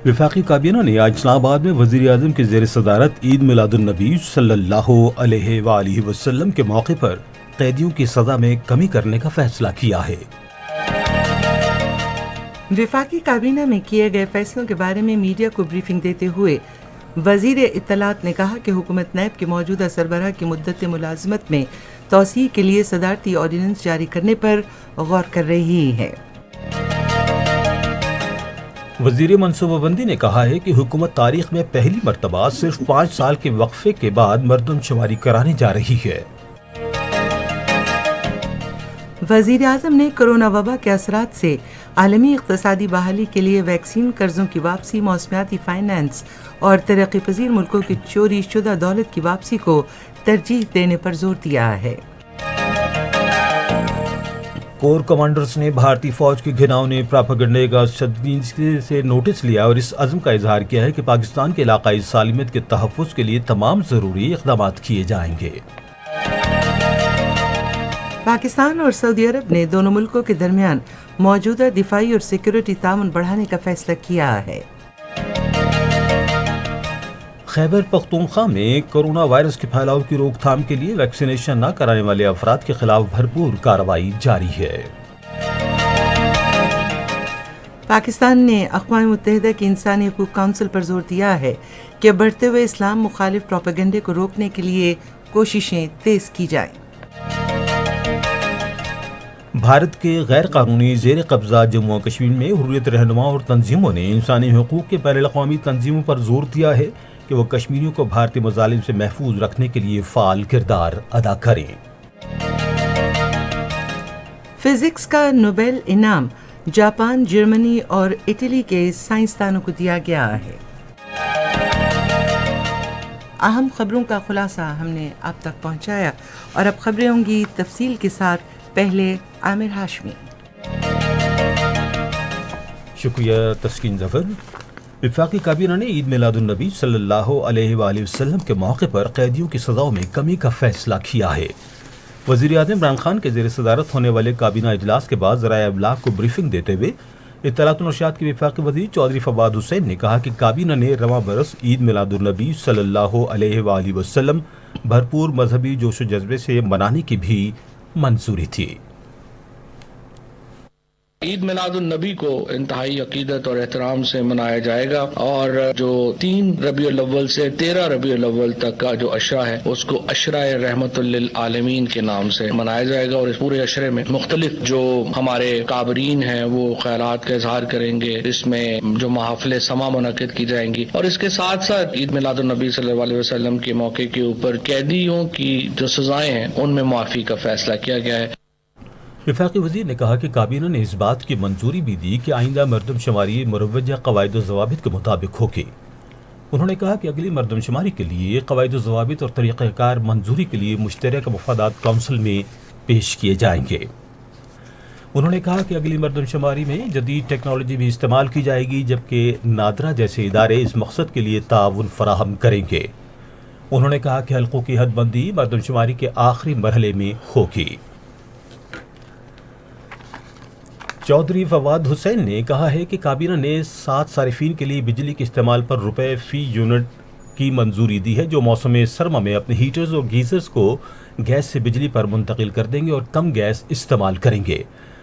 وفاقی کابینہ نے آج اسلام آباد میں وزیر اعظم کے زیر صدارت عید میلاد النبی صلی اللہ علیہ وآلہ وسلم کے موقع پر قیدیوں کی سزا میں کمی کرنے کا فیصلہ کیا ہے۔ وفاقی کابینہ میں کیے گئے فیصلوں کے بارے میں میڈیا کو بریفنگ دیتے ہوئے وزیر اطلاعات نے کہا کہ حکومت نیب کے موجودہ سربراہ کی مدت ملازمت میں توسیع کے لیے صدارتی آرڈیننس جاری کرنے پر غور کر رہی ہے۔ وزیر منصوبہ بندی نے کہا ہے کہ حکومت تاریخ میں پہلی مرتبہ صرف 5 سال کے وقفے کے بعد مردم شماری کرانے جا رہی ہے۔ وزیر اعظم نے کرونا وبا کے اثرات سے عالمی اقتصادی بحالی کے لیے ویکسین، قرضوں کی واپسی، موسمیاتی فائنانس اور ترقی پذیر ملکوں کی چوری شدہ دولت کی واپسی کو ترجیح دینے پر زور دیا ہے۔ کور کمانڈرز نے بھارتی فوج کے گھناؤنے پراپیگنڈے کا شدید سے نوٹس لیا اور اس عزم کا اظہار کیا ہے کہ پاکستان کے علاقائی سالمیت کے تحفظ کے لیے تمام ضروری اقدامات کیے جائیں گے۔ پاکستان اور سعودی عرب نے دونوں ملکوں کے درمیان موجودہ دفاعی اور سیکورٹی تعاون بڑھانے کا فیصلہ کیا ہے۔ خیبر پختونخوا میں کرونا وائرس کے پھیلاؤ کی روک تھام کے لیے ویکسینیشن نہ کرانے والے افراد کے خلاف بھرپور کارروائی جاری ہے۔ پاکستان نے اقوام متحدہ کی انسانی حقوق کونسل پر زور دیا ہے کہ بڑھتے ہوئے اسلام مخالف پروپیگنڈے کو روکنے کے لیے کوششیں تیز کی جائیں۔ بھارت کے غیر قانونی زیر قبضہ جموں و کشمیر میں حریت رہنما اور تنظیموں نے انسانی حقوق کے بین الاقوامی تنظیموں پر زور دیا ہے کہ وہ کشمیریوں کو بھارتی مظالم سے محفوظ رکھنے کے لیے فعال کردار ادا کریں۔ فزکس کا نوبل انعام جاپان، جرمنی اور اٹلی کے سائنسدانوں کو دیا گیا ہے۔ اہم خبروں کا خلاصہ ہم نے آپ تک پہنچایا اور اب خبریں ہوں گی تفصیل کے ساتھ۔ پہلے عامر ہاشمی۔ شکریہ تسکین ظفر۔ وفاقی کابینہ نے عید میلاد النبی صلی اللہ علیہ وآلہ وسلم کے موقع پر قیدیوں کی سزاؤں میں کمی کا فیصلہ کیا ہے۔ وزیر اعظم عمران خان کے زیر صدارت ہونے والے کابینہ اجلاس کے بعد ذرائع ابلاغ کو بریفنگ دیتے ہوئے اطلاعات و نشریات کے وفاقی وزیر چودھری فواد حسین نے کہا کہ کابینہ نے رواں برس عید میلاد النبی صلی اللہ علیہ وآلہ وسلم بھرپور مذہبی جوش و جذبے سے منانے کی بھی منظوری تھی۔ عید میلاد النبی کو انتہائی عقیدت اور احترام سے منایا جائے گا اور جو 3 ربیع الاول سے 13 ربیع الاول تک کا جو عشرہ ہے اس کو عشرہ رحمت للعالمین کے نام سے منایا جائے گا، اور اس پورے عشرے میں مختلف جو ہمارے کابرین ہیں وہ خیالات کا اظہار کریں گے، اس میں جو محافل سما منعقد کی جائیں گی، اور اس کے ساتھ ساتھ عید میلاد النبی صلی اللہ علیہ وسلم کے موقع کے اوپر قیدیوں کی جو سزائیں ہیں ان میں معافی کا فیصلہ کیا گیا ہے۔ وفاقی وزیر نے کہا کہ کابینہ نے اس بات کی منظوری بھی دی کہ آئندہ مردم شماری مروجہ قواعد و ضوابط کے مطابق ہوگی۔ انہوں نے کہا کہ اگلی مردم شماری کے لیے قواعد و ضوابط اور طریقہ کار منظوری کے لیے مشترکہ مفادات کونسل میں پیش کیے جائیں گے۔ انہوں نے کہا کہ اگلی مردم شماری میں جدید ٹیکنالوجی بھی استعمال کی جائے گی، جبکہ نادرا جیسے ادارے اس مقصد کے لیے تعاون فراہم کریں گے۔ انہوں نے کہا کہ حلقوں کی حد بندی مردم شماری کے آخری مرحلے میں ہوگی۔ چودھری فواد حسین نے کہا ہے کہ کابینہ نے 7 صارفین کے لیے بجلی کے استعمال پر روپے فی یونٹ کی منظوری دی ہے، جو موسم سرما میں اپنے ہیٹرز اور گیزرز کو گیس سے بجلی پر منتقل کر دیں گے اور کم گیس استعمال کریں گے۔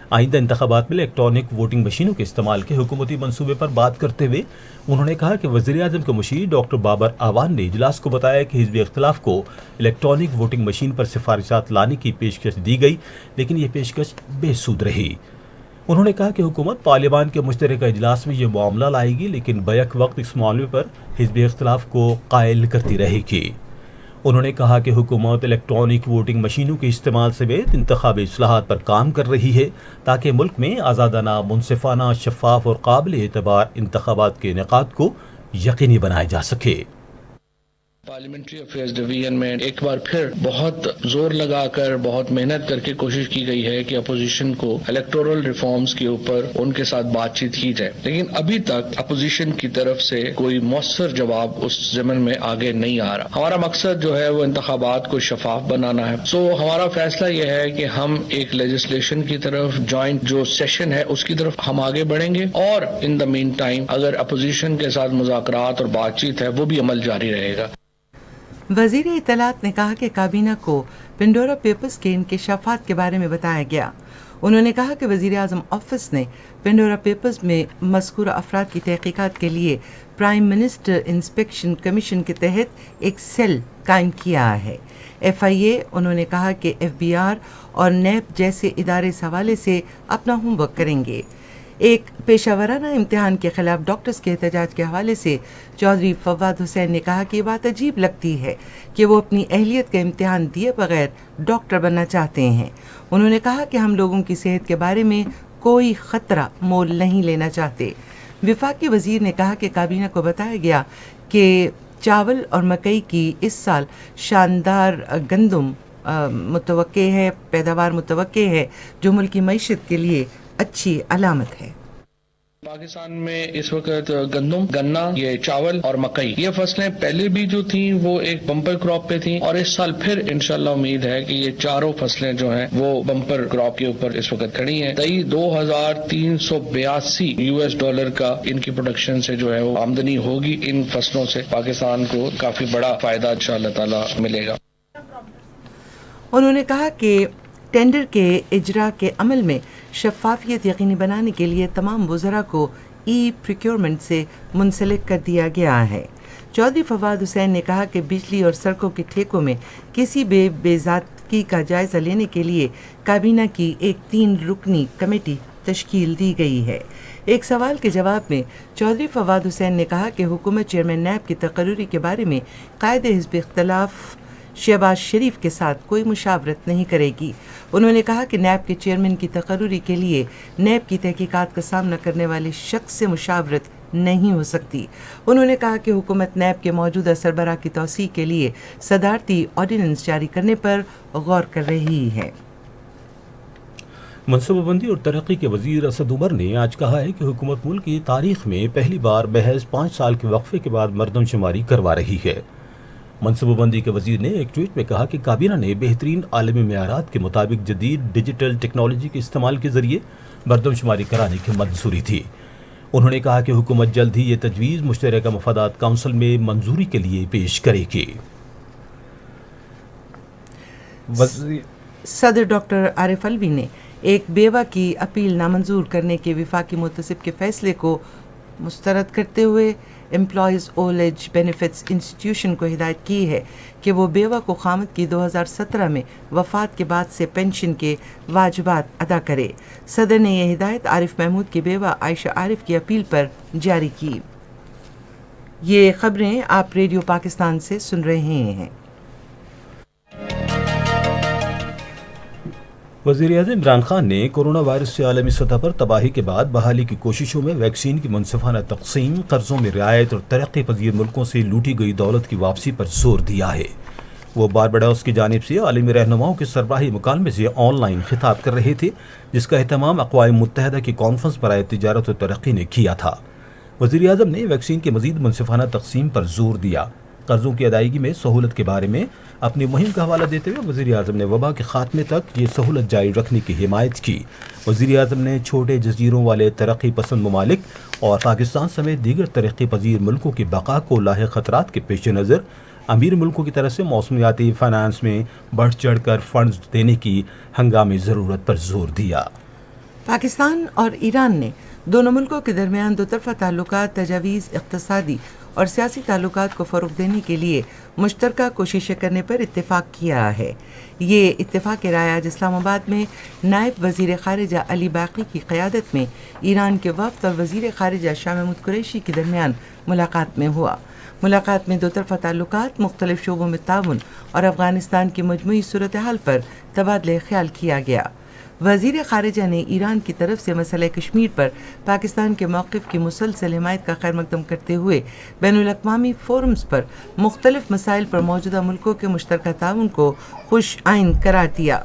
آئندہ انتخابات میں الیکٹرانک ووٹنگ مشینوں کے استعمال کے حکومتی منصوبے پر بات کرتے ہوئے انہوں نے کہا کہ وزیر اعظم کے مشیر ڈاکٹر بابر اعوان نے اجلاس کو بتایا کہ حزب اختلاف کو الیکٹرانک ووٹنگ مشین پر سفارشات لانے کی پیشکش دی گئی، لیکن یہ پیشکش بے سود رہی۔ انہوں نے کہا کہ حکومت پارلیمان کے مشترکہ اجلاس میں یہ معاملہ لائے گی، لیکن بیک وقت اس معاملے پر حزب اختلاف کو قائل کرتی رہے گی۔ انہوں نے کہا کہ حکومت الیکٹرانک ووٹنگ مشینوں کے استعمال سمیت انتخابی اصلاحات پر کام کر رہی ہے تاکہ ملک میں آزادانہ، منصفانہ، شفاف اور قابل اعتبار انتخابات کے انعقاد کو یقینی بنایا جا سکے۔ پارلیمنٹری افیئرز ڈویژن میں ایک بار پھر بہت زور لگا کر بہت محنت کر کے کوشش کی گئی ہے کہ اپوزیشن کو الیکٹورل ریفارمز کے اوپر ان کے ساتھ بات چیت کی جائے، لیکن ابھی تک اپوزیشن کی طرف سے کوئی مؤثر جواب اس ضمن میں آگے نہیں آ رہا۔ ہمارا مقصد جو ہے وہ انتخابات کو شفاف بنانا ہے، ہمارا فیصلہ یہ ہے کہ ہم ایک لیجسلیشن کی طرف، جوائنٹ جو سیشن ہے اس کی طرف ہم آگے بڑھیں گے، اور ان دا مین ٹائم اگر اپوزیشن کے ساتھ مذاکرات اور بات چیت ہے وہ بھی عمل جاری رہے گا۔ وزیر اطلاعات نے کہا کہ کابینہ کو پنڈورا پیپرز کے انکشافات کے بارے میں بتایا گیا۔ انہوں نے کہا کہ وزیر اعظم آفس نے پنڈورا پیپرز میں مذکورہ افراد کی تحقیقات کے لیے پرائم منسٹر انسپیکشن کمیشن کے تحت ایک سیل قائم کیا ہے۔ FIA انہوں نے کہا کہ FBR اور نیب جیسے ادارے اس حوالے سے اپنا ہوم ورک کریں گے۔ ایک پیشہ ورانہ امتحان کے خلاف ڈاکٹرز کے احتجاج کے حوالے سے چودھری فواد حسین نے کہا کہ یہ بات عجیب لگتی ہے کہ وہ اپنی اہلیت کا امتحان دیے بغیر ڈاکٹر بننا چاہتے ہیں۔ انہوں نے کہا کہ ہم لوگوں کی صحت کے بارے میں کوئی خطرہ مول نہیں لینا چاہتے۔ وفاقی وزیر نے کہا کہ کابینہ کو بتایا گیا کہ چاول اور مکئی کی اس سال شاندار گندم متوقع ہے، پیداوار متوقع ہے، جو ملکی معیشت کے لیے اچھی علامت ہے۔ پاکستان میں اس وقت گندم، گنا، یہ چاول اور مکئی، یہ فصلیں پہلے بھی جو تھیں وہ ایک بمپر کراپ پہ تھیں، اور اس سال پھر انشاءاللہ امید ہے کہ یہ چاروں فصلیں جو ہیں وہ بمپر کراپ کے اوپر اس وقت کھڑی ہیں۔ 2382 US ڈالر کا ان کی پروڈکشن سے جو ہے وہ آمدنی ہوگی۔ ان فصلوں سے پاکستان کو کافی بڑا فائدہ انشاءاللہ تعالی ملے گا۔ انہوں نے کہا کہ ٹینڈر کے اجرا کے عمل میں شفافیت یقینی بنانے کے لیے تمام وزراء کو ای پروکیورمنٹ سے منسلک کر دیا گیا ہے۔ چودھری فواد حسین نے کہا کہ بجلی اور سڑکوں کے ٹھیکوں میں کسی بے ضابطگی کا جائزہ لینے کے لیے کابینہ کی ایک 3 رکنی کمیٹی تشکیل دی گئی ہے۔ ایک سوال کے جواب میں چودھری فواد حسین نے کہا کہ حکومت چیئرمین نیب کی تقرری کے بارے میں قائد حزب اختلاف شہباز شریف کے ساتھ کوئی مشاورت نہیں کرے گی۔ انہوں نے کہا کہ نیب کے چیئرمین کی تقرری کے لیے نیب کی تحقیقات کا سامنا کرنے والے شخص سے مشاورت نہیں ہو سکتی۔ انہوں نے کہا کہ حکومت نیب کے موجودہ سربراہ کی توسیع کے لیے صدارتی آرڈیننس جاری کرنے پر غور کر رہی ہے۔ منصوبہ بندی اور ترقی کے وزیر اسد عمر نے آج کہا ہے کہ حکومت ملک کی تاریخ میں پہلی بار محض 5 سال کے وقفے کے بعد مردم شماری کروا رہی ہے۔ منصوبہ بندی کے وزیر نے ایک ٹویٹ میں کہا کہ کابینہ نے بہترین عالمی معیارات کے مطابق جدید ڈیجیٹل ٹیکنالوجی کے استعمال کے ذریعے مردم شماری کرانے کی منظوری تھی۔ انہوں نے کہا کہ حکومت جلد ہی یہ تجویز مشترکہ مفادات کونسل میں منظوری کے لیے پیش کرے گی۔ صدر ڈاکٹر عارف علوی نے ایک بیوہ کی اپیل نامنظور کرنے کے وفاقی محتسب کے فیصلے کو مسترد کرتے ہوئے employees old age benefits institution کو ہدایت کی ہے کہ وہ بیوہ کو خامد کی 2017 میں وفات کے بعد سے پینشن کے واجبات ادا کرے۔ صدر نے یہ ہدایت عارف محمود کی بیوہ عائشہ عارف کی اپیل پر جاری کی۔ یہ خبریں آپ ریڈیو پاکستان سے سن رہے ہیں۔ وزیر اعظم عمران خان نے کورونا وائرس سے عالمی سطح پر تباہی کے بعد بحالی کی کوششوں میں ویکسین کی منصفانہ تقسیم، قرضوں میں رعایت اور ترقی پذیر ملکوں سے لوٹی گئی دولت کی واپسی پر زور دیا ہے۔ وہ بارباڈوس کی جانب سے عالمی رہنماؤں کے سربراہی مکالمے سے آن لائن خطاب کر رہے تھے، جس کا اہتمام اقوام متحدہ کی کانفرنس برائے تجارت و ترقی نے کیا تھا۔ وزیر اعظم نے ویکسین کی مزید منصفانہ تقسیم پر زور دیا۔ قرضوں کی ادائیگی میں سہولت کے بارے میں اپنی مہم کا حوالہ دیتے ہوئے وزیر اعظم نے وبا کے خاتمے تک یہ سہولت جاری رکھنے کی حمایت کی۔ وزیر اعظم نے چھوٹے جزیروں والے ترقی پسند ممالک اور پاکستان سمیت دیگر ترقی پذیر ملکوں کی بقا کو لاحق خطرات کے پیش نظر امیر ملکوں کی طرف سے موسمیاتی فائنانس میں بڑھ چڑھ کر فنڈز دینے کی ہنگامی ضرورت پر زور دیا۔ پاکستان اور ایران نے دونوں ملکوں کے درمیان دو طرفہ تعلقات، تجاویز، اقتصادی اور سیاسی تعلقات کو فروغ دینے کے لیے مشترکہ کوششیں کرنے پر اتفاق کیا ہے۔ یہ اتفاق رائے آج اسلام آباد میں نائب وزیر خارجہ علی باقی کی قیادت میں ایران کے وفد اور وزیر خارجہ شاہ محمود قریشی کے درمیان ملاقات میں ہوا۔ ملاقات میں دو طرفہ تعلقات، مختلف شعبوں میں تعاون اور افغانستان کی مجموعی صورتحال پر تبادلہ خیال کیا گیا۔ وزیر خارجہ نے ایران کی طرف سے مسئلہ کشمیر پر پاکستان کے موقف کی مسلسل حمایت کا خیر مقدم کرتے ہوئے بین الاقوامی فورمز پر مختلف مسائل پر موجودہ ملکوں کے مشترکہ تعاون کو خوش آئند قرار دیا۔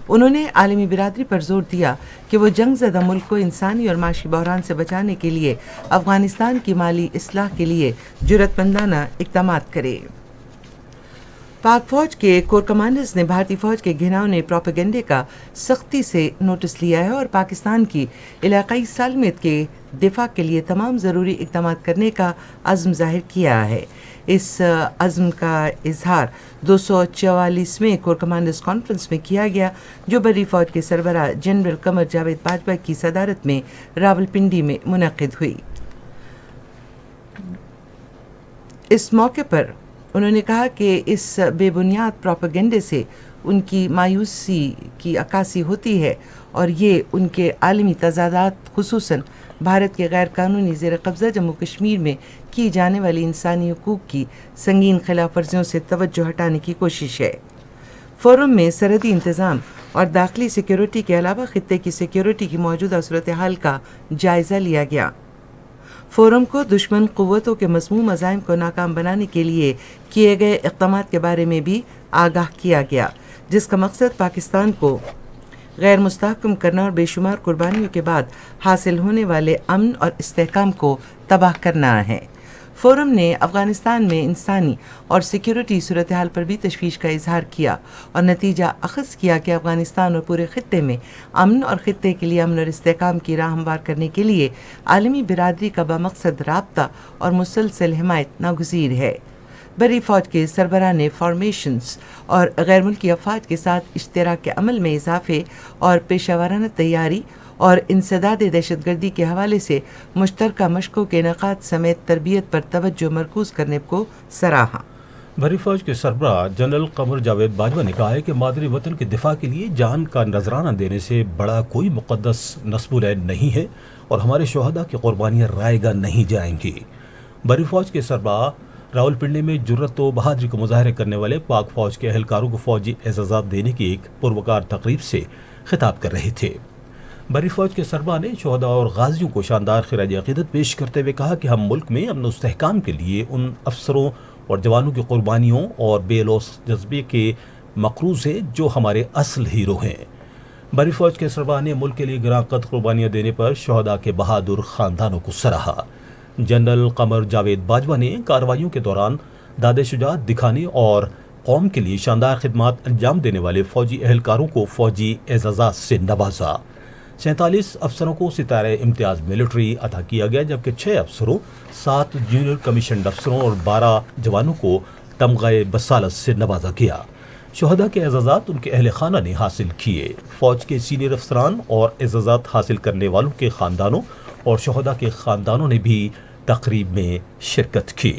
انہوں نے عالمی برادری پر زور دیا کہ وہ جنگ زدہ ملک کو انسانی اور معاشی بحران سے بچانے کے لیے افغانستان کی مالی اصلاح کے لیے جرأت مندانہ اقدامات کرے۔ پاک فوج کے کور کمانڈرز نے بھارتی فوج کے گھناؤنے پروپیگنڈے کا سختی سے نوٹس لیا ہے اور پاکستان کی علاقائی سالمیت کے دفاع کے لیے تمام ضروری اقدامات کرنے کا عزم ظاہر کیا ہے۔ اس عزم کا اظہار 244ویں کور کمانڈرز کانفرنس میں کیا گیا جو بری فوج کے سربراہ جنرل قمر جاوید باجوہ کی صدارت میں راولپنڈی میں منعقد ہوئی۔ اس موقع پر انہوں نے کہا کہ اس بے بنیاد پروپیگنڈے سے ان کی مایوسی کی عکاسی ہوتی ہے اور یہ ان کے عالمی تضادات خصوصاً بھارت کے غیر قانونی زیر قبضہ جموں کشمیر میں کی جانے والی انسانی حقوق کی سنگین خلاف ورزیوں سے توجہ ہٹانے کی کوشش ہے۔ فورم میں سرحدی انتظام اور داخلی سیکیورٹی کے علاوہ خطے کی سیکیورٹی کی موجودہ صورتحال کا جائزہ لیا گیا۔ فورم کو دشمن قوتوں کے مذموم عزائم کو ناکام بنانے کے لیے کیے گئے اقدامات کے بارے میں بھی آگاہ کیا گیا، جس کا مقصد پاکستان کو غیر مستحکم کرنا اور بے شمار قربانیوں کے بعد حاصل ہونے والے امن اور استحکام کو تباہ کرنا ہے۔ فورم نے افغانستان میں انسانی اور سیکیورٹی صورتحال پر بھی تشویش کا اظہار کیا اور نتیجہ اخذ کیا کہ افغانستان اور پورے خطے میں امن اور خطے کے لیے امن اور استحکام کی راہ ہموار کرنے کے لیے عالمی برادری کا بمقصد رابطہ اور مسلسل حمایت ناگزیر ہے۔ بری فوج کے سربراہ نے فارمیشنز اور غیر ملکی افواج کے ساتھ اشتراک عمل میں اضافے اور پیشہ ورانہ تیاری اور انسداد دہشت گردی کے حوالے سے مشترکہ مشقوں کے انعقاد سمیت تربیت پر توجہ مرکوز کرنے کو سراہا۔ بری فوج کے سربراہ جنرل قمر جاوید باجوہ نے کہا ہے کہ مادری وطن کے دفاع کے لیے جان کا نذرانہ دینے سے بڑا کوئی مقدس نصب العین نہیں ہے اور ہمارے شہداء کی قربانیاں رائے گاہ نہیں جائیں گی۔ بری فوج کے سربراہ راولپنڈی میں جرت و بہادری کو مظاہرے کرنے والے پاک فوج کے اہلکاروں کو فوجی اعزازات دینے کی ایک پروقار تقریب سے خطاب کر رہے تھے۔ بری فوج کے سربراہ نے شہداء اور غازیوں کو شاندار خراج عقیدت پیش کرتے ہوئے کہا کہ ہم ملک میں امن و استحکام کے لیے ان افسروں اور جوانوں کی قربانیوں اور بے لوث جذبے کے مقروض ہیں جو ہمارے اصل ہیرو ہیں۔ بری فوج کے سربراہ نے ملک کے لیے گراں قدر قربانیاں دینے پر شہداء کے بہادر خاندانوں کو سراہا۔ جنرل قمر جاوید باجوہ نے کارروائیوں کے دوران داد شجاعت دکھانے اور قوم کے لیے شاندار خدمات انجام دینے والے فوجی اہلکاروں کو فوجی اعزازات سے نوازا۔ 47 افسروں کو ستارہ امتیاز ملٹری عطا کیا گیا جبکہ 6 افسروں، 7 جونیئر کمیشنڈ افسروں اور 12 جوانوں کو تمغہ بصالت سے نوازا گیا۔ شہداء کے اعزازات ان کے اہل خانہ نے حاصل کیے۔ فوج کے سینئر افسران اور اعزازات حاصل کرنے والوں کے خاندانوں اور شہداء کے خاندانوں نے بھی تقریب میں شرکت کی۔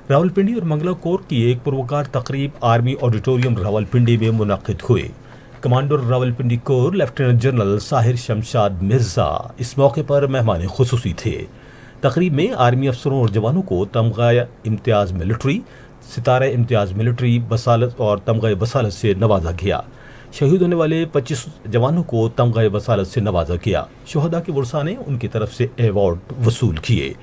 راولپنڈی اور منگلا کور کی ایک پروقار تقریب آرمی آڈیٹوریم راولپنڈی میں منعقد ہوئی۔ کمانڈر راولپنڈی کور لیفٹیننٹ جنرل ساحر شمشاد مرزا اس موقع پر مہمان خصوصی تھے۔ تقریب میں آرمی افسروں اور جوانوں کو تمغہ امتیاز ملٹری، ستارہ امتیاز ملٹری بصالت اور تمغہ بصالت سے نوازا گیا۔ شہید ہونے والے 25 جوانوں کو تمغہ بصالت سے نوازا گیا۔ شہداء کے ورثاء نے ان کی طرف سے ایوارڈ وصول کیے۔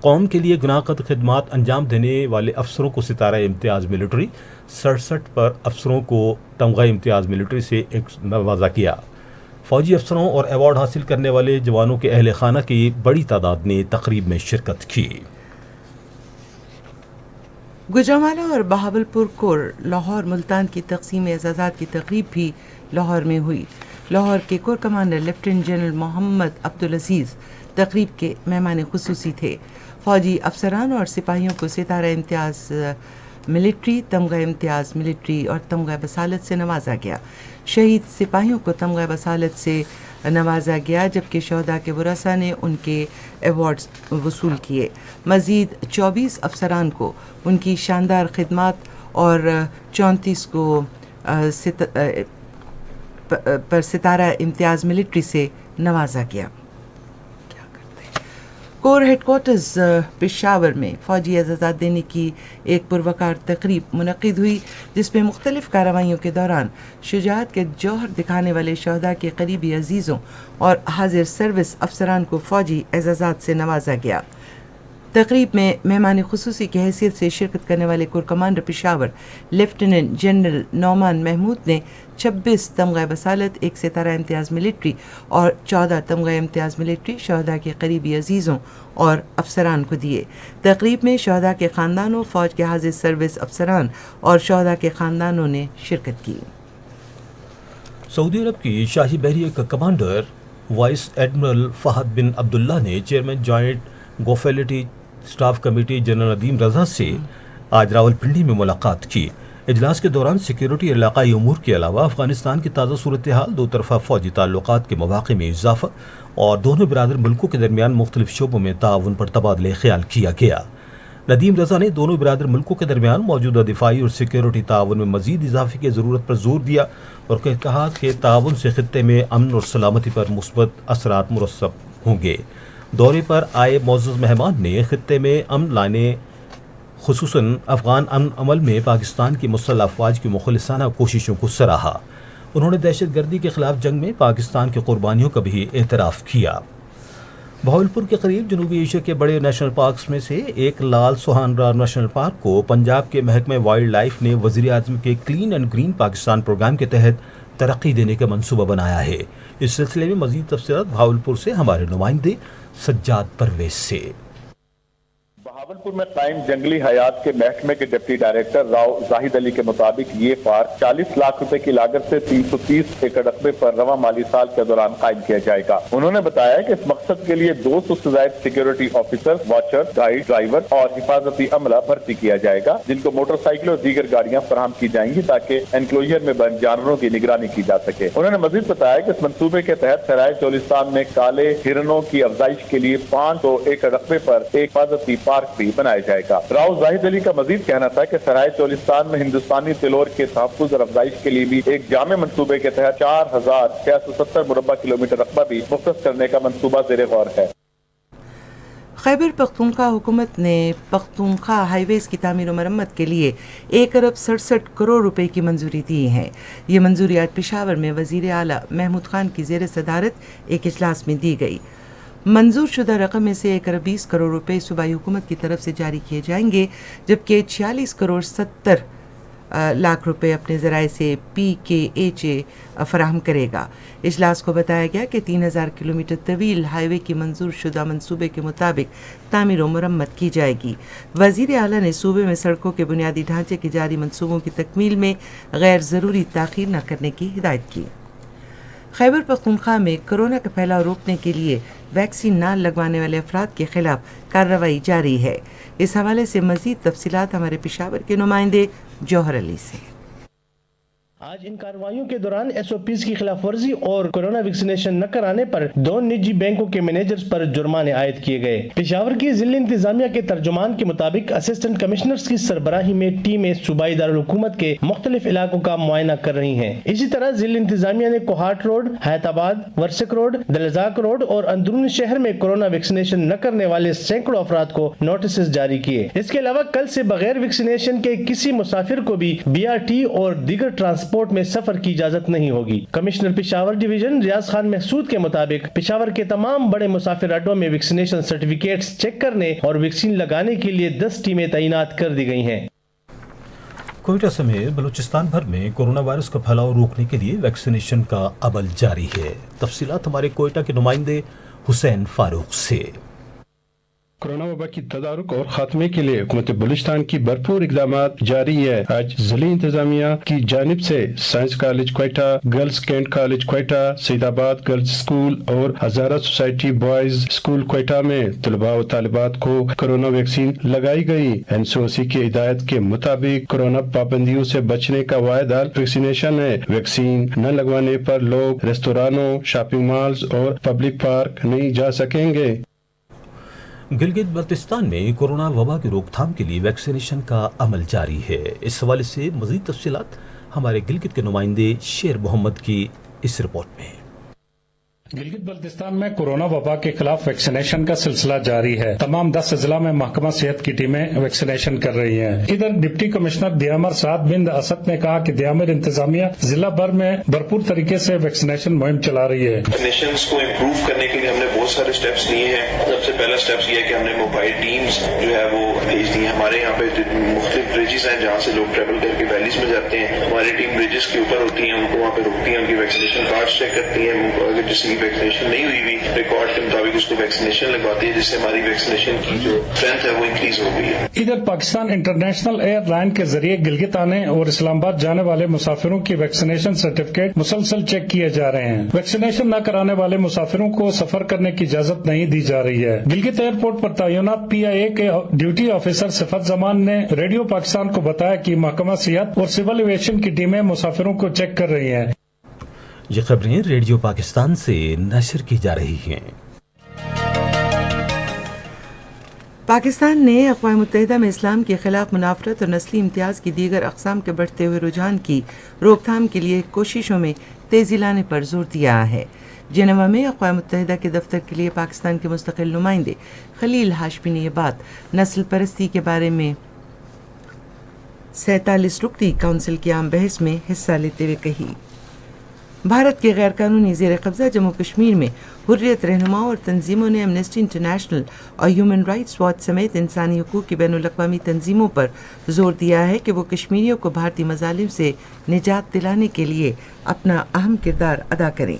قوم کے لیے گراں قدر خدمات انجام دینے والے افسروں کو ستارہ امتیاز ملٹری، 67 پر افسروں کو تمغہ امتیاز ملٹری سے نوازا گیا۔ فوجی افسروں اور ایوارڈ حاصل کرنے والے جوانوں کے اہل خانہ کی بڑی تعداد نے تقریب میں شرکت کی۔ گوجرانوالہ اور بہاولپور کور لاہور ملتان کی تقسیم اعزازات کی تقریب بھی لاہور میں ہوئی۔ لاہور کے کور کمانڈر لیفٹیننٹ جنرل محمد عبدالعزیز تقریب کے مہمان خصوصی تھے۔ فوجی افسران اور سپاہیوں کو ستارہ امتیاز ملٹری، تمغہ امتیاز ملٹری اور تمغہ بصالت سے نوازا گیا۔ شہید سپاہیوں کو تمغہ بصالت سے نوازا گیا جبکہ شہداء کے ورثاء نے ان کے ایوارڈز وصول کیے۔ مزید 24 افسران کو ان کی شاندار خدمات اور 34 کو پر ستارہ امتیاز ملٹری سے نوازا گیا۔ کور ہیڈ کوارٹرز پشاور میں فوجی اعزازات دینے کی ایک پروقار تقریب منعقد ہوئی، جس میں مختلف کارروائیوں کے دوران شجاعت کے جوہر دکھانے والے شہداء کے قریبی عزیزوں اور حاضر سروس افسران کو فوجی اعزازات سے نوازا گیا۔ تقریب میں مہمان خصوصی کی حیثیت سے شرکت کرنے والے corps commander Peshawar lieutenant general Nauman Mahmood نے 26 تمغہ بصالت، 1 ستارہ امتیاز ملٹری اور 14 تمغہ امتیاز ملٹری شہداء کے قریبی عزیزوں اور افسران کو دیے۔ تقریب میں شہداء کے خاندانوں، فوج کے حاضر سروس افسران اور شہداء کے خاندانوں نے شرکت کی۔ سعودی عرب کی شاہی بحریہ کا commander vice admiral Fahad bin Abdullah نے چیئرمین جوائنٹ گوفیلٹی staff committee general Nadeem Raza سے آج راولپنڈی میں ملاقات کی۔ اجلاس کے دوران سیکیورٹی اور علاقائی امور کے علاوہ افغانستان کی تازہ صورتحال، دو طرفہ فوجی تعلقات کے مواقع میں اضافہ اور دونوں برادر ملکوں کے درمیان مختلف شعبوں میں تعاون پر تبادلہ خیال کیا گیا۔ ندیم رضا نے دونوں برادر ملکوں کے درمیان موجودہ دفاعی اور سیکیورٹی تعاون میں مزید اضافے کی ضرورت پر زور دیا اور کہا کہ تعاون سے خطے میں امن اور سلامتی پر مثبت اثرات مرتب ہوں گے۔ دورے پر آئے معزز مہمان نے خطے میں امن لانے، خصوصاً افغان امن عمل میں پاکستان کی مسلح افواج کی مخلصانہ کوششوں کو سراہا۔ انہوں نے دہشت گردی کے خلاف جنگ میں پاکستان کی قربانیوں کا بھی اعتراف کیا۔ بہاولپور کے قریب جنوبی ایشیا کے بڑے نیشنل پارکس میں سے ایک لال سوہانرا نیشنل پارک کو پنجاب کے محکمہ وائلڈ لائف نے وزیر اعظم کے clean and green Pakistan programme کے تحت ترقی دینے کا منصوبہ بنایا ہے۔ اس سلسلے میں مزید تفصیلات بہاولپور سے ہمارے نمائندے سجاد پرویز سے۔ بہاولپور میں قائم جنگلی حیات کے محکمے کے ڈپٹی ڈائریکٹر راؤ زاہد علی کے مطابق یہ پارک 40 لاکھ روپے کی لاگت سے 330 ایکڑ رقبے پر رواں مالی سال کے دوران قائم کیا جائے گا۔ انہوں نے بتایا کہ اس مقصد کے لیے 200 سے زائد security officer, watcher, guide, driver اور حفاظتی عملہ بھرتی کیا جائے گا، جن کو موٹر سائیکل اور دیگر گاڑیاں فراہم کی جائیں گی تاکہ انکلوژر میں بند جانوروں کی نگرانی کی جا سکے۔ انہوں نے مزید بتایا کہ اس منصوبے کے تحت سرائے چولستان میں کالے ہرنوں کی افزائش کے لیے 500 ایکڑ رقبے پر ایک حفاظتی پارک بھی بنایا جائے گا۔ راؤ زاہد علی کا مزید کہنا تھا کہ سرائے چولستان میں ہندوستانی تلور کے تحفظ اور افزائش کے لیے بھی ایک جامع منصوبے کے تحت 4670 مربع کلومیٹر رقبہ بھی مختص کرنے کا منصوبہ زیر غور ہے۔ خیبر پختونخوا حکومت نے پختونخوا ہائی ویز کی تعمیر و مرمت کے لیے 1 ارب 67 کروڑ روپے کی منظوری دی ہے۔ یہ منظوری آج پشاور میں وزیر اعلیٰ محمود خان کی زیر صدارت ایک اجلاس میں دی گئی۔ منظور شدہ رقم میں سے 1 ارب 20 کروڑ روپے صوبائی حکومت کی طرف سے جاری کیے جائیں گے، جبکہ 46 کروڑ 70 لاکھ روپے اپنے ذرائع سے PKHA فراہم کرے گا۔ اجلاس کو بتایا گیا کہ 3000 کلومیٹر طویل ہائی وے کی منظور شدہ منصوبے کے مطابق تعمیر و مرمت کی جائے گی۔ وزیر اعلیٰ نے صوبے میں سڑکوں کے بنیادی ڈھانچے کے جاری منصوبوں کی تکمیل میں غیر ضروری تاخیر نہ کرنے کی ہدایت کی۔ خیبر پختونخوا میں کورونا کا پھیلاؤ روکنے کے لیے ویکسین نہ لگوانے والے افراد کے خلاف کارروائی جاری ہے۔ اس حوالے سے مزید تفصیلات ہمارے پشاور کے نمائندے جوہر علی سے۔ آج ان کارروائیوں کے دوران SOPs کی خلاف ورزی اور کورونا ویکسینیشن نہ کرانے پر 2 نجی بینکوں کے مینیجرز پر جرمانے عائد کیے گئے۔ پشاور کی ضلع انتظامیہ کے ترجمان کے مطابق اسسٹنٹ کمشنرز کی سربراہی میں ٹیمیں صوبائی دارالحکومت کے مختلف علاقوں کا معائنہ کر رہی ہیں۔ اسی طرح ضلع انتظامیہ نے کوہاٹ روڈ، حیات آباد، ورسک روڈ، دلزاق روڈ اور اندرون شہر میں کورونا ویکسینیشن نہ کرنے والے سینکڑوں افراد کو نوٹسز جاری کیے۔ اس کے علاوہ کل سے بغیر ویکسینیشن کے کسی مسافر کو بھی BRT اور دیگر ٹرانسپورٹ میں سفر کی اجازت نہیں ہوگی۔ کمشنر پشاور ڈویژن ریاض خان محسود کے مطابق پشاور کے تمام بڑے مسافر اڈوں میں ویکسینیشن سرٹیفکیٹس چیک کرنے اور ویکسین لگانے کے لیے 10 ٹیمیں تعینات کر دی گئی ہیں۔ کوئٹہ سمیت بلوچستان بھر میں کورونا وائرس کا پھیلاؤ روکنے کے لیے ویکسینیشن کا عمل جاری ہے۔ تفصیلات ہمارے کوئٹہ کے نمائندے حسین فاروق سے۔ کورونا وبا کی تدارک اور خاتمے کے لیے حکومت بلوچستان کی بھرپور اقدامات جاری ہے۔ آج ضلع انتظامیہ کی جانب سے science college Quetta, girls cantt college Quetta, Syedabad girls school اور Hazara society boys school Quetta میں طلباء و طالبات کو کورونا ویکسین لگائی گئی۔ NCOC کی ہدایت کے مطابق کورونا پابندیوں سے بچنے کا واحد حل ویکسینیشن ہے۔ ویکسین نہ لگوانے پر لوگ ریستورانوں، شاپنگ مالز اور پبلک پارک نہیں جا سکیں گے۔ گلگت بلتستان میں کورونا وبا کی روک تھام کے لیے ویکسینیشن کا عمل جاری ہے۔ اس حوالے سے مزید تفصیلات ہمارے گلگت کے نمائندے شیر محمد کی اس رپورٹ میں۔ گلگت بلتستان میں کورونا وبا کے خلاف ویکسینیشن کا سلسلہ جاری ہے. تمام 10 اضلاع میں محکمہ صحت کی ٹیمیں ویکسینیشن کر رہی ہیں. ادھر ڈپٹی کمشنر دیامر سعد بن اسد نے کہا کہ دیامر انتظامیہ ضلع بھر میں بھرپور طریقے سے ویکسینیشن مہم چلا رہی ہے. ویکسینیشن کو امپروو کرنے کے لیے ہم نے بہت سارے اسٹیپس لیے ہیں. سب سے پہلا اسٹیپس یہ ہے کہ ہم نے موبائل ٹیمز جو ہے وہ بھیج دی ہیں. ہمارے یہاں پہ مختلف بریجز ہیں جہاں سے لوگ ٹریول کر کے ویلیز میں جاتے ہیں. ہماری ٹیم بریجز کے اوپر ہوتی ہیں, ان کو وہاں پہ روکتی ہیں, ان کی ویکسینیشن کارڈ چیک کرتی ہیں. اگر جس کی ویکسینیشن نہیں ہوئی ریکارڈ کے مطابق اس کو ویکسینیشن لگواتی ہے, جس سے ہماری ویکسینیشن کی جو اسٹرینتھ ہے وہ انکریز ہو گئی ہے. ادھر پاکستان انٹرنیشنل ایئر لائن کے ذریعے گلگت آنے اور اسلام آباد جانے والے مسافروں کی ویکسینیشن سرٹیفکیٹ مسلسل چیک کیے جا رہے ہیں. ویکسینیشن نہ کرانے والے مسافروں کو سفر کرنے کی اجازت نہیں دی جا رہی ہے. گلگت ایئرپورٹ پر تعینات PIA کے ڈیوٹی آفیسر صفت زمان نے ریڈیو پاکستان کو بتایا کہ محکمہ صحت اور سول ایویشن کی ٹیمیں مسافروں کو چیک کر رہی ہیں. یہ خبریں ریڈیو پاکستان سے نشر کی جا رہی ہیں. پاکستان نے اقوام متحدہ میں اسلام کے خلاف منافرت اور نسلی امتیاز کی دیگر اقسام کے بڑھتے ہوئے رجحان کی روک تھام کے لیے کوششوں میں تیزی لانے پر زور دیا ہے. جنیوا میں اقوام متحدہ کے دفتر کے لیے پاکستان کے مستقل نمائندے خلیل ہاشمی نے یہ بات نسل پرستی کے بارے میں 47 رکنی کونسل کی عام بحث میں حصہ لیتے ہوئے کہی. بھارت کے غیر قانونی زیر قبضہ جموں کشمیر میں حریت رہنماؤں اور تنظیموں نے ایمنسٹی انٹرنیشنل اور ہیومن رائٹس واچ سمیت انسانی حقوق کی بین الاقوامی تنظیموں پر زور دیا ہے کہ وہ کشمیریوں کو بھارتی مظالم سے نجات دلانے کے لیے اپنا اہم کردار ادا کریں.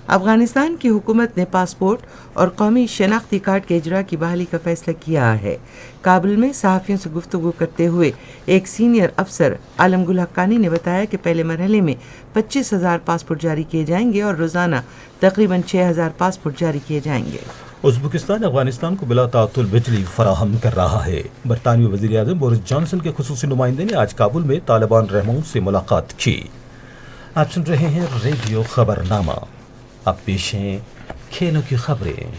افغانستان کی حکومت نے پاسپورٹ اور قومی شناختی کارڈ کے اجرا کی بحالی کا فیصلہ کیا ہے. کابل میں صحافیوں سے گفتگو کرتے ہوئے ایک سینئر افسر عالم گل حقانی نے بتایا کہ پہلے مرحلے میں 25,000 پاسپورٹ جاری کیے جائیں گے اور روزانہ تقریباً 6,000 پاسپورٹ جاری کیے جائیں گے. ازبکستان افغانستان کو بلا تعطل بجلی فراہم کر رہا ہے. برطانوی وزیر اعظم بورس جانسن کے خصوصی نمائندے نے آج کابل میں طالبان رہنماؤں سے ملاقات کی. آپ سن رہے ہیں ریڈیو خبرنامہ. اب پیش ہیں کھیلوں کی خبریں.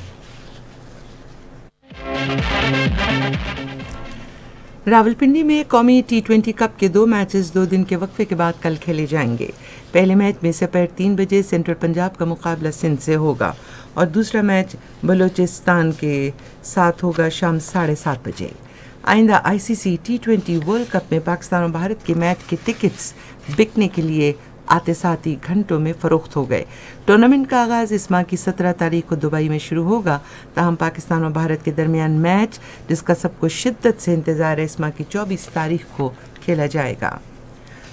راولپنڈی میں قومی T20 کپ کے 2 میچز 2 دن کے وقفے کے بعد کل کھیلے جائیں گے. پہلے میچ میں دوپہر 3 بجے سینٹرل پنجاب کا مقابلہ سندھ سے ہوگا اور دوسرا میچ بلوچستان کے ساتھ ہوگا شام 7:30 بجے. آئندہ ICC T20 ورلڈ کپ میں پاکستان اور بھارت کے میچ کے ٹکٹس بکنے کے لیے آتے ساتھ ہی گھنٹوں میں فروخت ہو گئے. ٹورنامنٹ کا آغاز اس ماہ کی 17 تاریخ کو دبئی میں شروع ہوگا. تاہم پاکستان اور بھارت کے درمیان میچ جس کا سب کو شدت سے انتظار ہے اس ماہ کی 24 تاریخ کو کھیلا جائے گا.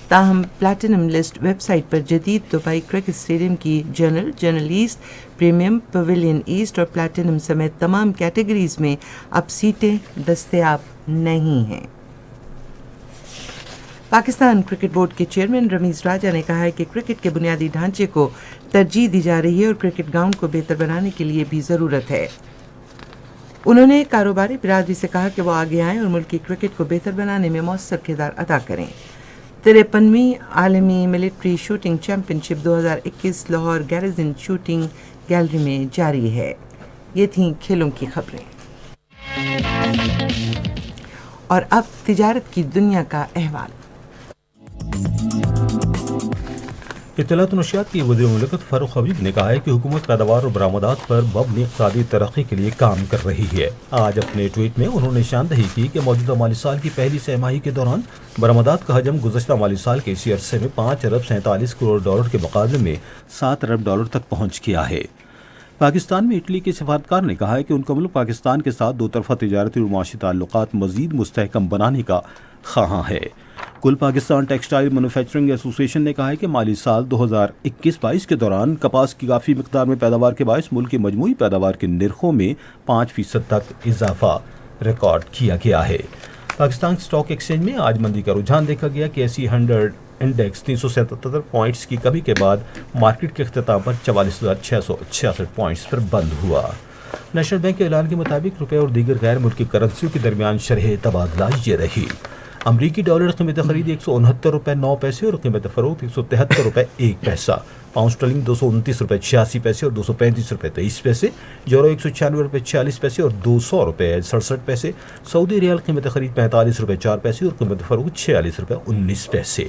تاہم پلیٹینم لسٹ ویب سائٹ پر جدید دبئی کرکٹ اسٹیڈیم کی general east, premium, pavilion east اور پلیٹینم سمیت تمام کیٹیگریز میں اب سیٹیں دستیاب نہیں ہیں. پاکستان کرکٹ بورڈ کے چیئرمین رمیز راجہ نے کہا ہے کہ کرکٹ کے بنیادی ڈھانچے کو ترجیح دی جا رہی ہے اور کرکٹ گراؤنڈ کو بہتر بنانے کے لیے بھی ضرورت ہے. انہوں نے کاروباری برادری سے کہا کہ وہ آگے آئیں اور ملکی کرکٹ کو بہتر بنانے میں مؤثر کردار ادا کریں. 53ویں عالمی ملٹری شوٹنگ چیمپئن شپ 2021 لاہور گیریزن شوٹنگ گیلری میں جاری ہے. یہ تھیں کھیلوں کی خبریں. اور اب تجارت کی دنیا کا احوال. اطلاعات و نشریات کی وزیر مملکت فاروق حبیب نے کہا ہے کہ حکومت پیداوار اور برآمدات پر مبنی اقتصادی ترقی کے لیے کام کر رہی ہے. آج اپنے ٹویٹ میں انہوں نے نشاندہی کی کہ موجودہ مالی سال کی پہلی سہ ماہی کے دوران برآمدات کا حجم گزشتہ مالی سال کے اسی عرصے میں $5.47 کے مقابلے میں $7 تک پہنچ گیا ہے. پاکستان میں اٹلی کے سفارتکار نے کہا ہے کہ ان کا ملک پاکستان کے ساتھ 2 طرفہ تجارتی اور معاشی تعلقات مزید مستحکم بنانے کا خواہاں ہے. کل پاکستان ٹیکسٹائل مینوفیکچرنگ ایسوسی ایشن نے کہا ہے کہ مالی سال 2021-22 کے دوران کپاس کی کافی مقدار میں پیداوار کے باعث ملک کی مجموعی پیداوار کے نرخوں میں 5% تک اضافہ ریکارڈ کیا گیا ہے. پاکستان اسٹاک ایکسچینج میں آج مندی کا رجحان دیکھا گیا کہ ایسی 100 انڈیکس 377 پوائنٹس کی کمی کے بعد مارکیٹ کے اختتام پر 44,666 پوائنٹس پر بند ہوا. نیشنل بینک کے اعلان کے مطابق روپے اور دیگر غیر ملکی کرنسیوں کے درمیان شرح تبادلہ یہ رہی. امریکی ڈالر قیمت خرید $169.09 اور قیمت فروخت $173.01. پاؤنڈ اسٹرلنگ $229.86 اور $235.23. یورو $196.46 اور $200.67. سعودی ریال قیمت خرید $45.04 اور قیمت فروخت $46.19.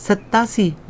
87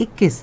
21,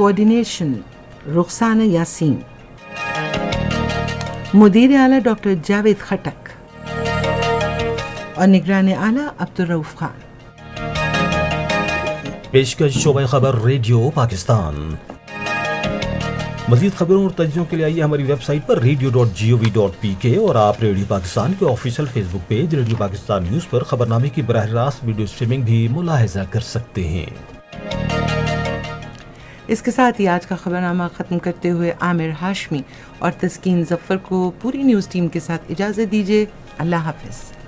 کوآرڈینیشن رخسانہ یاسین، مدیر اعلیٰ ڈاکٹر جاوید خٹک اور نگران اعلیٰ عبدالرؤف خان۔ پیشکش شعبہ خبر ریڈیو پاکستان۔ مزید خبروں اور تجزیوں کے لیے آئیے ہماری ویب سائٹ پر radio.gov.pk اور آپ ریڈیو پاکستان کے آفیشیل فیس بک پیج ریڈیو پاکستان نیوز پر خبرنامے کی براہ راست ویڈیو اسٹریمنگ بھی ملاحظہ کر سکتے ہیں۔ اس کے ساتھ ہی آج کا خبرنامہ ختم کرتے ہوئے عامر ہاشمی اور تسکین ظفر کو پوری نیوز ٹیم کے ساتھ اجازت دیجیے۔ اللہ حافظ۔